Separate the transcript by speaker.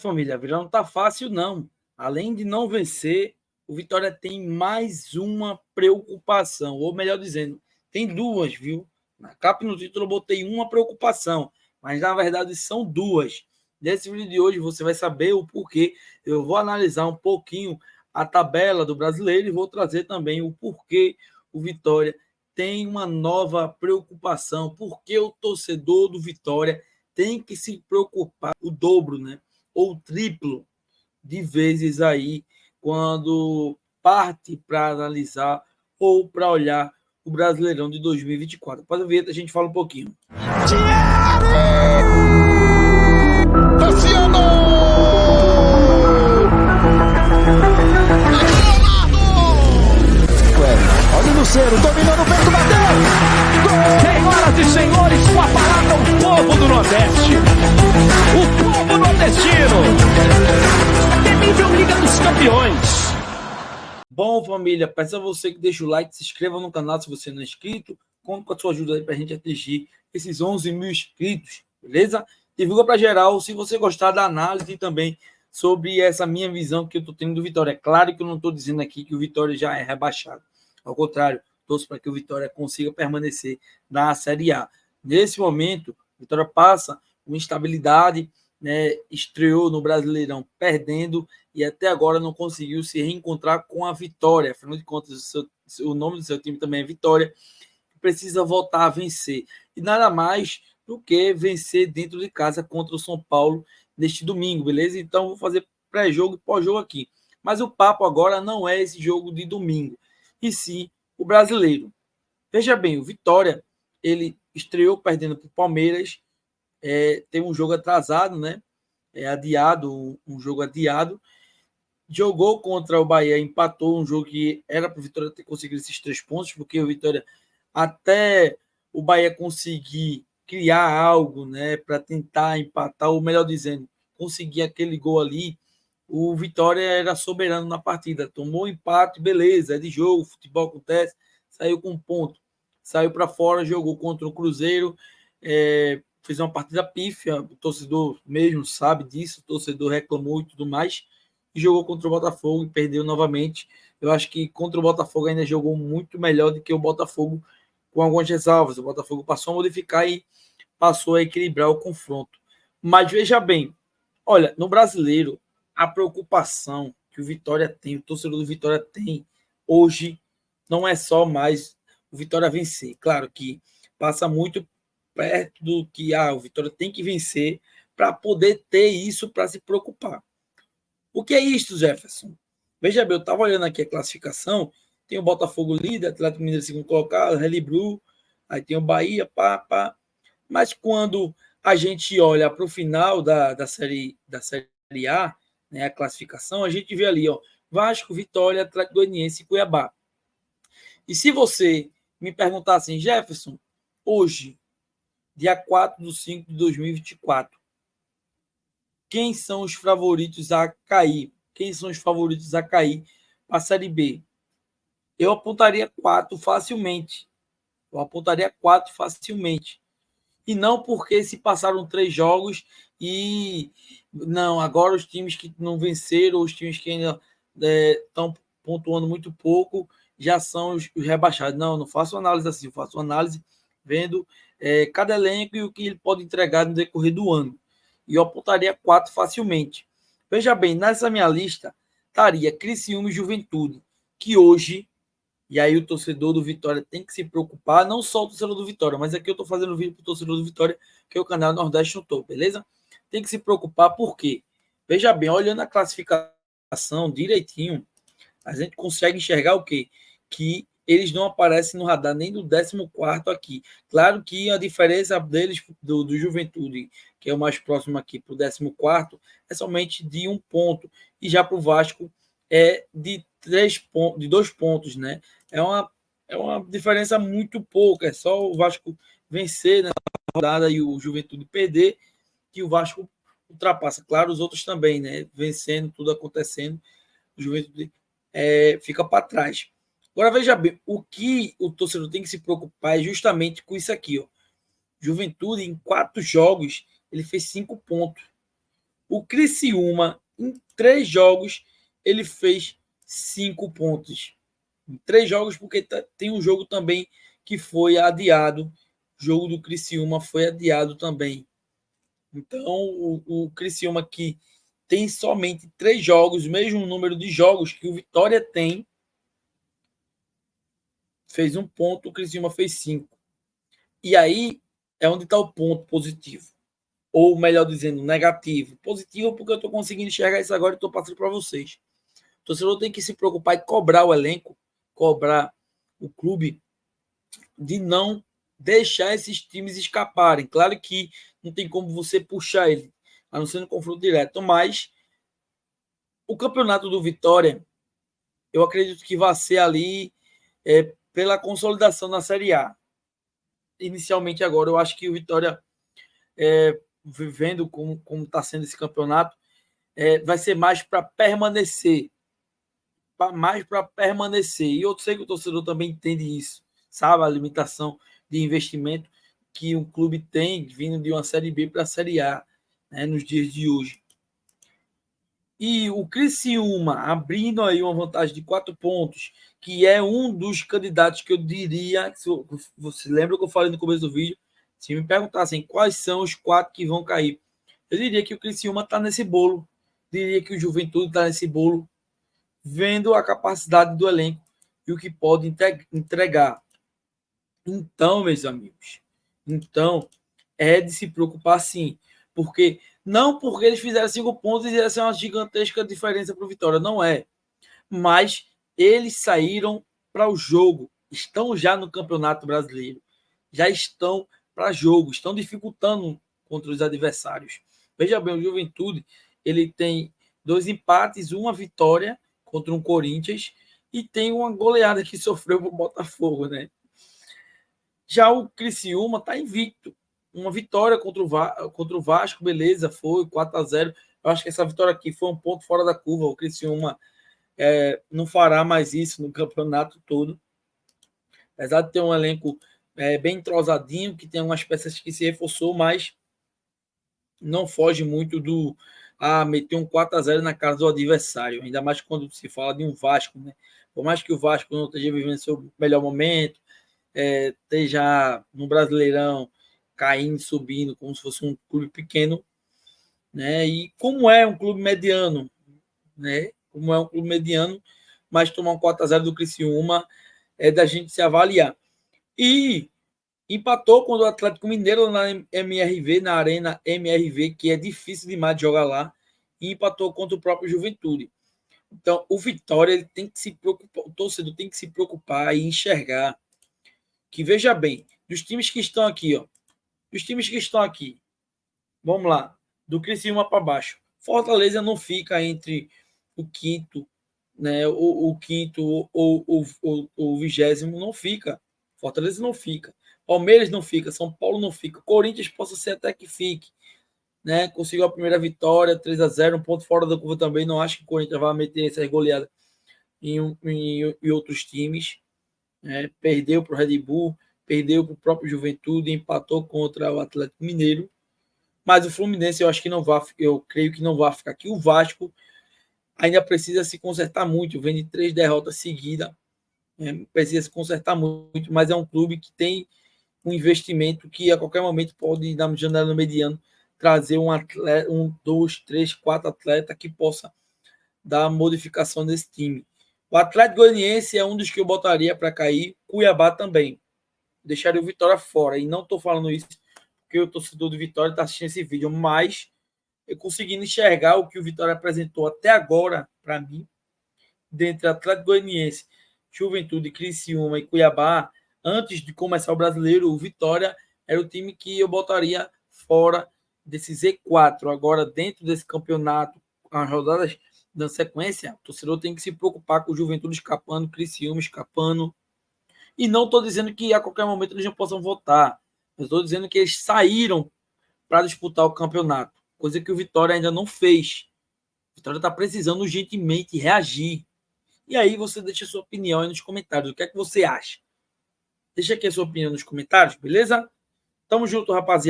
Speaker 1: Família, a vida não tá fácil, não. Além de não vencer, o Vitória tem mais uma preocupação, ou melhor dizendo, tem duas, viu? Na capa e no título eu botei uma preocupação, mas na verdade são duas. Nesse vídeo de hoje você vai saber o porquê. Eu vou analisar um pouquinho a tabela do brasileiro e vou trazer também o porquê o Vitória tem uma nova preocupação, porque o torcedor do Vitória tem que se preocupar o dobro, né? Ou triplo de vezes aí quando parte para analisar ou para olhar o Brasileirão de 2024. Após a vinheta a gente fala um pouquinho.
Speaker 2: Tassiano! Olha o Lucero, dominando o peito, bateu!
Speaker 3: Senhoras e senhores, com a palavra o povo do Nordeste. O povo nordestino. Temível Liga dos Campeões.
Speaker 1: Bom, família, peço a você que deixe o like, se inscreva no canal se você não é inscrito. Conto com a sua ajuda aí para a gente atingir esses 11 mil inscritos, beleza? Divulga para geral se você gostar da análise também sobre essa minha visão que eu estou tendo do Vitória. É claro que eu não estou dizendo aqui que o Vitória já é rebaixado. Ao contrário, torço para que o Vitória consiga permanecer na Série A. Nesse momento, o Vitória passa uma instabilidade, né? Estreou no Brasileirão perdendo e até agora não conseguiu se reencontrar com a Vitória. Afinal de contas, o nome do seu time também é Vitória. Precisa voltar a vencer. E nada mais do que vencer dentro de casa contra o São Paulo neste domingo, beleza? Então, vou fazer pré-jogo e pós-jogo aqui. Mas o papo agora não é esse jogo de domingo, e sim o brasileiro. Veja bem, o Vitória, ele estreou perdendo para o Palmeiras, tem um jogo atrasado, né? Adiado, um jogo adiado. Jogou contra o Bahia, empatou um jogo que era para o Vitória ter conseguido esses 3 pontos, porque o Vitória, até o Bahia conseguir criar algo, né, para tentar empatar, ou melhor dizendo, conseguir aquele gol ali, o Vitória era soberano na partida. Tomou empate, beleza, é de jogo, futebol acontece, saiu com um ponto. Saiu para fora, jogou contra o Cruzeiro, fez uma partida pífia, o torcedor mesmo sabe disso, o torcedor reclamou e tudo mais, e jogou contra o Botafogo e perdeu novamente. Eu acho que contra o Botafogo ainda jogou muito melhor do que o Botafogo, com algumas ressalvas. O Botafogo passou a modificar e passou a equilibrar o confronto. Mas veja bem, olha, no brasileiro, a preocupação que o Vitória tem, o torcedor do Vitória tem hoje, não é só mais o Vitória vencer. Claro que passa muito perto do que o Vitória tem que vencer para poder ter isso para se preocupar. O que é isso, Jefferson? Veja bem, eu estava olhando aqui a classificação, tem o Botafogo líder, Atlético Mineiro segundo colocado, Red Bull, aí tem o Bahia, mas quando a gente olha para o final da série A, né, a classificação, a gente vê ali, ó, Vasco, Vitória, Atlético Goianiense e Cuiabá. E se você me perguntar assim, Jefferson, hoje, dia 4/5/2024, quem são os favoritos a cair? Quem são os favoritos a cair para a Série B? Eu apontaria 4 facilmente. E não porque se passaram 3 jogos e não, agora os times que não venceram, os times que ainda estão pontuando muito pouco, já são os rebaixados. Não faço análise assim, eu faço análise vendo cada elenco e o que ele pode entregar no decorrer do ano. E eu apontaria 4 facilmente. Veja bem, nessa minha lista estaria Criciúma e Juventude, que hoje, e aí o torcedor do Vitória tem que se preocupar, não só o torcedor do Vitória, mas aqui eu estou fazendo vídeo para o torcedor do Vitória, que é o canal Nordeste no Topo, beleza? Tem que se preocupar porque, veja bem, olhando a classificação direitinho, a gente consegue enxergar o quê? Que eles não aparecem no radar nem do 14º aqui. Claro que a diferença deles, do Juventude, que é o mais próximo aqui, para o 14º, é somente de 1 ponto. E já para o Vasco é de 2 pontos, né? É uma diferença muito pouca. É só o Vasco vencer na rodada e o Juventude perder, que o Vasco ultrapassa. Claro, os outros também, né? Vencendo, tudo acontecendo, o Juventude fica para trás. Agora, veja bem, o que o torcedor tem que se preocupar é justamente com isso aqui, ó. Juventude, em 4 jogos, ele fez 5 pontos. O Criciúma, em 3 jogos, ele fez 5 pontos. Em 3 jogos, porque tem um jogo também que foi adiado. O jogo do Criciúma foi adiado também. Então, o Criciúma que tem somente 3 jogos, o mesmo número de jogos que o Vitória tem, fez 1 ponto, o Criciúma fez 5. E aí é onde está o ponto positivo. Ou melhor dizendo, negativo. Positivo porque eu estou conseguindo enxergar isso agora e estou passando para vocês. O torcedor tem que se preocupar e cobrar o elenco, cobrar o clube de não deixar esses times escaparem. Claro que não tem como você puxar ele, a não ser no confronto direto, mas o campeonato do Vitória, eu acredito que vai ser ali pela consolidação na Série A. Inicialmente agora, eu acho que o Vitória, vivendo como está sendo esse campeonato, vai ser mais para permanecer. Mais para permanecer. E eu sei que o torcedor também entende isso, sabe? A limitação de investimento que um clube tem vindo de uma Série B para a Série A, né, nos dias de hoje. E o Criciúma abrindo aí uma vantagem de 4 pontos, que é um dos candidatos que eu diria, se você lembra que eu falei no começo do vídeo, se me perguntassem quais são os 4 que vão cair, eu diria que o Criciúma está nesse bolo, diria que o Juventude está nesse bolo, vendo a capacidade do elenco e o que pode entregar. Então, meus amigos, é de se preocupar sim, porque não porque eles fizeram 5 pontos e ia ser uma gigantesca diferença para o Vitória, não é. Mas eles saíram para o jogo, estão já no Campeonato Brasileiro, já estão para jogo, estão dificultando contra os adversários. Veja bem, o Juventude, ele tem 2 empates, 1 vitória contra um Corinthians e tem uma goleada que sofreu para o Botafogo, né? Já o Criciúma está invicto. Uma vitória contra o Vasco, beleza, foi 4-0. Eu acho que essa vitória aqui foi um ponto fora da curva. O Criciúma não fará mais isso no campeonato todo. Apesar de ter um elenco bem entrosadinho, que tem umas peças que se reforçou, mas não foge muito do meter um 4-0 na casa do adversário. Ainda mais quando se fala de um Vasco, né? Por mais que o Vasco não esteja vivendo seu melhor momento, esteja no Brasileirão caindo, subindo, como se fosse um clube pequeno, né? E como é um clube mediano, né? Como é um clube mediano, mas tomar um 4-0 do Criciúma é da gente se avaliar. E empatou contra o Atlético Mineiro na MRV, na Arena MRV, que é difícil demais de jogar lá, e empatou contra o próprio Juventude. Então, o Vitória ele tem que se preocupar, o torcedor tem que se preocupar e enxergar que, veja bem, dos times que estão aqui, vamos lá, do Criciúma para baixo, Fortaleza não fica entre o quinto, né, o quinto ou o 20º, não fica. Fortaleza não fica. Palmeiras não fica, São Paulo não fica, Corinthians possa ser até que fique, né? Conseguiu a primeira vitória, 3-0, um ponto fora da curva também. Não acho que o Corinthians vai meter essa goleada em outros times, né? Perdeu para o Red Bull, perdeu para o próprio Juventude, empatou contra o Atlético Mineiro. Mas o Fluminense eu acho que não vai, eu creio que não vai ficar aqui. O Vasco ainda precisa se consertar muito, vem de 3 derrotas seguidas, precisa se consertar muito, mas é um clube que tem um investimento que a qualquer momento pode, na janela no mediano, trazer um atleta, 1, 2, 3, 4 atletas que possa dar modificação nesse time. O Atlético Goianiense é um dos que eu botaria para cair, Cuiabá também. Deixaria o Vitória fora, e não estou falando isso porque o torcedor do Vitória está assistindo esse vídeo, mas eu conseguindo enxergar o que o Vitória apresentou até agora, para mim, dentre Atlético Goianiense, Juventude, Criciúma e Cuiabá, antes de começar o Brasileiro, o Vitória era o time que eu botaria fora desse Z4. Agora, dentro desse campeonato, as rodadas da sequência, o torcedor tem que se preocupar com o Juventude escapando, Criciúma escapando. E não estou dizendo que a qualquer momento eles não possam votar. Eu estou dizendo que eles saíram para disputar o campeonato, coisa que o Vitória ainda não fez. O Vitória está precisando urgentemente reagir. E aí você deixa a sua opinião aí nos comentários. O que é que você acha? Deixa aqui a sua opinião nos comentários, beleza? Tamo junto, rapaziada.